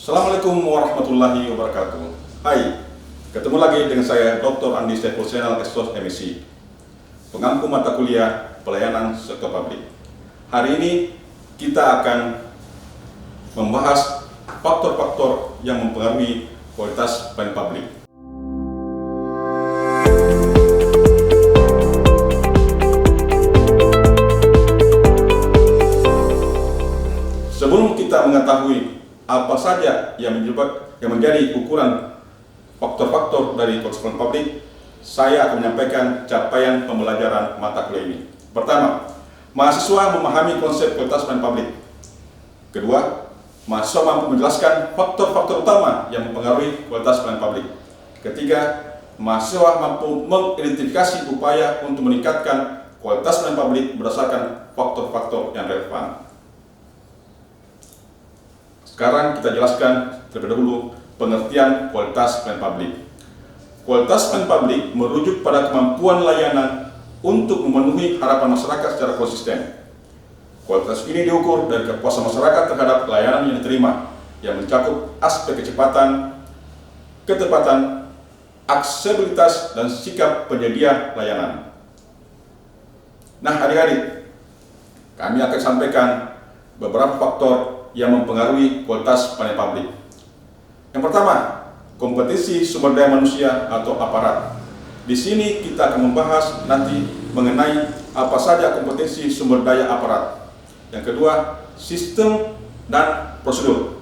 Assalamualaikum warahmatullahi wabarakatuh. Hai, ketemu lagi dengan saya Dr. Andi Saiful Senal Estos MSc, pengampu mata kuliah pelayanan sektor publik. Hari ini kita akan membahas faktor-faktor yang mempengaruhi kualitas pelayanan publik. Sebelum kita mengetahui apa saja yang menjadi ukuran faktor-faktor dari kualitas pelayanan publik, saya akan menyampaikan capaian pembelajaran mata kuliah ini. Pertama, mahasiswa memahami konsep kualitas pelayanan publik. Kedua, mahasiswa mampu menjelaskan faktor-faktor utama yang mempengaruhi kualitas pelayanan publik. Ketiga, mahasiswa mampu mengidentifikasi upaya untuk meningkatkan kualitas pelayanan publik berdasarkan faktor-faktor yang relevan. Sekarang kita jelaskan terlebih dahulu pengertian kualitas pelayanan publik. Kualitas pelayanan publik merujuk pada kemampuan layanan untuk memenuhi harapan masyarakat secara konsisten. Kualitas ini diukur dari kepuasan masyarakat terhadap layanan yang diterima, yang mencakup aspek kecepatan, ketepatan, aksesibilitas, dan sikap penyedia layanan. Nah, adik-adik, kami akan sampaikan beberapa faktor yang mempengaruhi kualitas pelayanan publik. Yang pertama, kompetensi sumber daya manusia atau aparat. Di sini kita akan membahas nanti mengenai apa saja kompetensi sumber daya aparat. Yang kedua, sistem dan prosedur.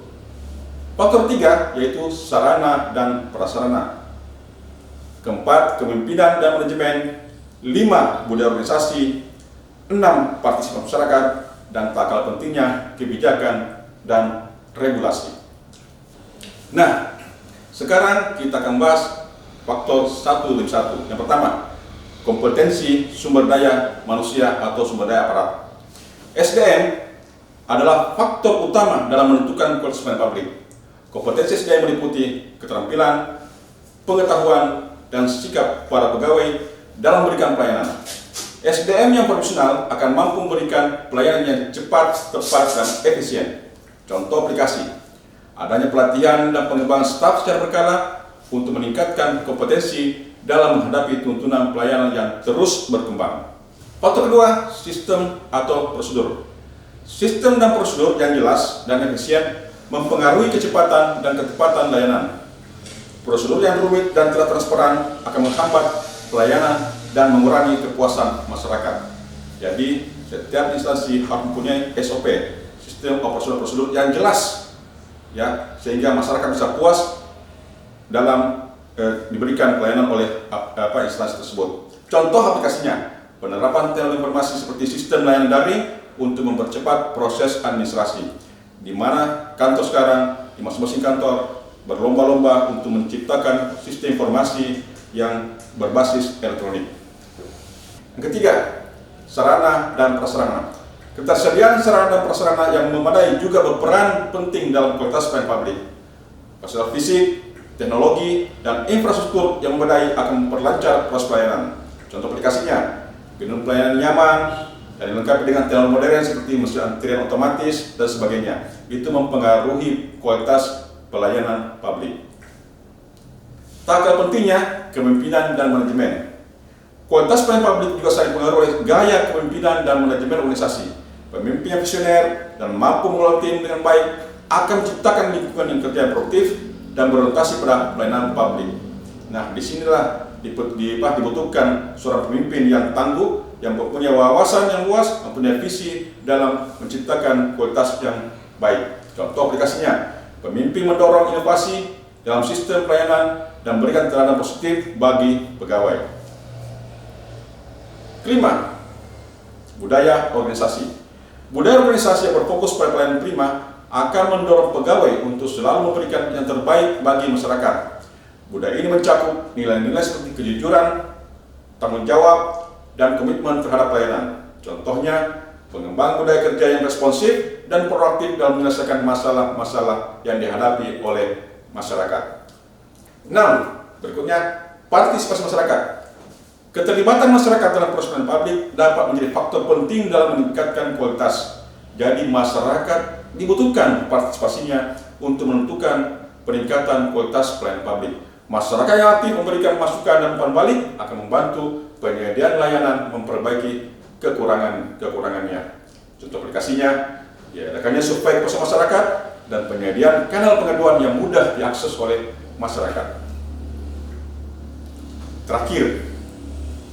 Faktor tiga yaitu sarana dan prasarana. Keempat, kepemimpinan dan manajemen. 5, budaya organisasi. 6, partisipasi masyarakat. Dan tak kalah pentingnya, kebijakan dan regulasi. Nah, sekarang kita akan bahas faktor satu demi satu. Yang pertama, kompetensi sumber daya manusia atau sumber daya aparat. SDM adalah faktor utama dalam menentukan kualitas pelayanan publik. Kompetensi SDM meliputi keterampilan, pengetahuan, dan sikap para pegawai dalam memberikan pelayanan. SDM yang profesional akan mampu memberikan pelayanan yang cepat, tepat, dan efisien. Contoh aplikasi, adanya pelatihan dan pengembangan staf secara berkala untuk meningkatkan kompetensi dalam menghadapi tuntunan pelayanan yang terus berkembang. Faktor kedua, sistem atau prosedur. Sistem dan prosedur yang jelas dan efisien mempengaruhi kecepatan dan ketepatan layanan. Prosedur yang rumit dan tidak transparan akan menghambat pelayanan dan mengurangi kepuasan masyarakat. Jadi, setiap instansi harus mempunyai SOP, sistem operasional prosedur yang jelas, ya, sehingga masyarakat bisa puas dalam diberikan pelayanan oleh instansi tersebut. Contoh aplikasinya, penerapan teknologi informasi seperti sistem layanan daring untuk mempercepat proses administrasi, di mana kantor sekarang di masing-masing kantor berlomba-lomba untuk menciptakan sistem informasi yang berbasis elektronik. Yang ketiga, sarana dan prasarana. Ketersediaan sarana dan prasarana yang memadai juga berperan penting dalam kualitas pelayanan publik. Fasilitas fisik, teknologi, dan infrastruktur yang memadai akan memperlancar proses pelayanan. Contoh aplikasinya, gedung pelayanan nyaman dan dilengkapi dengan teknologi modern seperti mesin antrian otomatis dan sebagainya. Itu mempengaruhi kualitas pelayanan publik. Tak kalah pentingnya, kepemimpinan dan manajemen. Kualitas pelayanan publik juga sangat dipengaruhi oleh gaya kepemimpinan dan manajemen organisasi. Pemimpin yang visioner dan mampu mengelola tim dengan baik akan menciptakan lingkungan yang kerja produktif dan berorientasi pada pelayanan publik. Nah, disinilah dibutuhkan seorang pemimpin yang tangguh, yang mempunyai wawasan yang luas, mempunyai visi dalam menciptakan kualitas yang baik. Contoh aplikasinya, pemimpin mendorong inovasi dalam sistem pelayanan dan memberikan teladan positif bagi pegawai. Kelima, budaya organisasi. Budaya organisasi yang berfokus pada pelayanan prima akan mendorong pegawai untuk selalu memberikan yang terbaik bagi masyarakat. Budaya ini mencakup nilai-nilai seperti kejujuran, tanggung jawab, dan komitmen terhadap pelayanan. Contohnya, pengembangan budaya kerja yang responsif dan proaktif dalam menyelesaikan masalah-masalah yang dihadapi oleh masyarakat. 6. Berikutnya, partisipasi masyarakat. Keterlibatan masyarakat dalam proses pelayanan publik dapat menjadi faktor penting dalam meningkatkan kualitas. Jadi masyarakat dibutuhkan partisipasinya untuk menentukan peningkatan kualitas pelayanan publik. Masyarakat yang aktif memberikan masukan dan umpan balik akan membantu penyediaan layanan memperbaiki kekurangannya. Contoh aplikasinya, diadakannya survei kepuasan masyarakat dan penyediaan kanal pengaduan yang mudah diakses oleh masyarakat. Terakhir,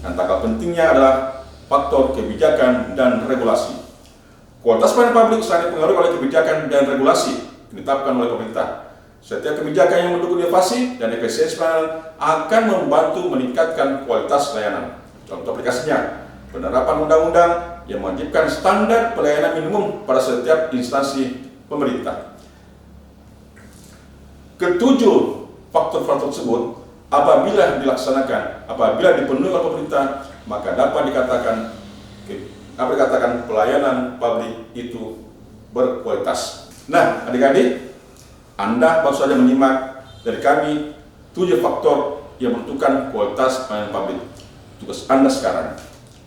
yang tak kalah pentingnya adalah faktor kebijakan dan regulasi. Kualitas pelayanan publik sangat dipengaruhi oleh kebijakan dan regulasi ditetapkan oleh pemerintah. Setiap kebijakan yang mendukung inovasi dan efisiensi pelayanan akan membantu meningkatkan kualitas layanan. Contoh aplikasinya, penerapan undang-undang yang mewajibkan standar pelayanan minimum pada setiap instansi pemerintah. Ketujuh faktor-faktor tersebut apabila dilaksanakan, apabila dipenuhi oleh pemerintah, maka dapat dikatakan pelayanan publik itu berkualitas. Nah, adik-adik, Anda baru saja menyimak dari kami 7 faktor yang menentukan kualitas pelayanan publik. Tugas Anda sekarang,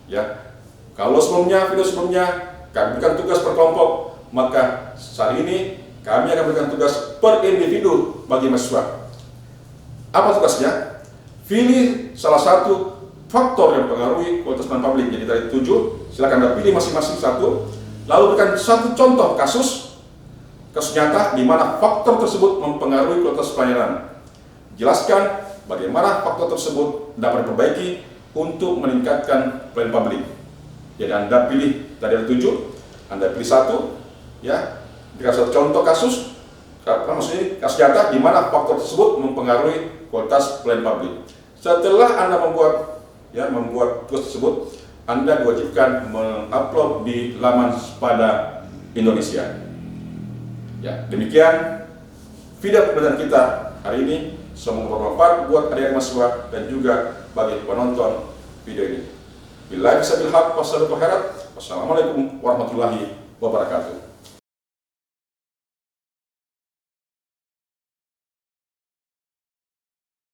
ya. Kalau video sebelumnya kami berikan tugas per kelompok, maka saat ini kami akan berikan tugas per individu bagi mahasiswa. Apa tugasnya? Pilih salah satu faktor yang mempengaruhi kualitas pelayanan publik. Jadi dari 7, silakan Anda pilih masing-masing satu, lalu berikan satu contoh kasus nyata di mana faktor tersebut mempengaruhi kualitas pelayanan. Jelaskan bagaimana faktor tersebut dapat diperbaiki untuk meningkatkan pelayanan publik. Jadi Anda pilih tadi ada 7, Anda pilih satu, ya, berikan satu contoh kasus, maksudnya kasus nyata di mana faktor tersebut mempengaruhi kualitas pelayanan publik. Setelah Anda membuat tugas tersebut, Anda diwajibkan mengupload di laman Sepada Indonesia. Ya, demikian video pembelajaran kita hari ini. Semoga bermanfaat buat adik-adik mahasiswa dan juga bagi penonton video ini. Billahi bisabil haq, wassalamualaikum warahmatullahi wabarakatuh.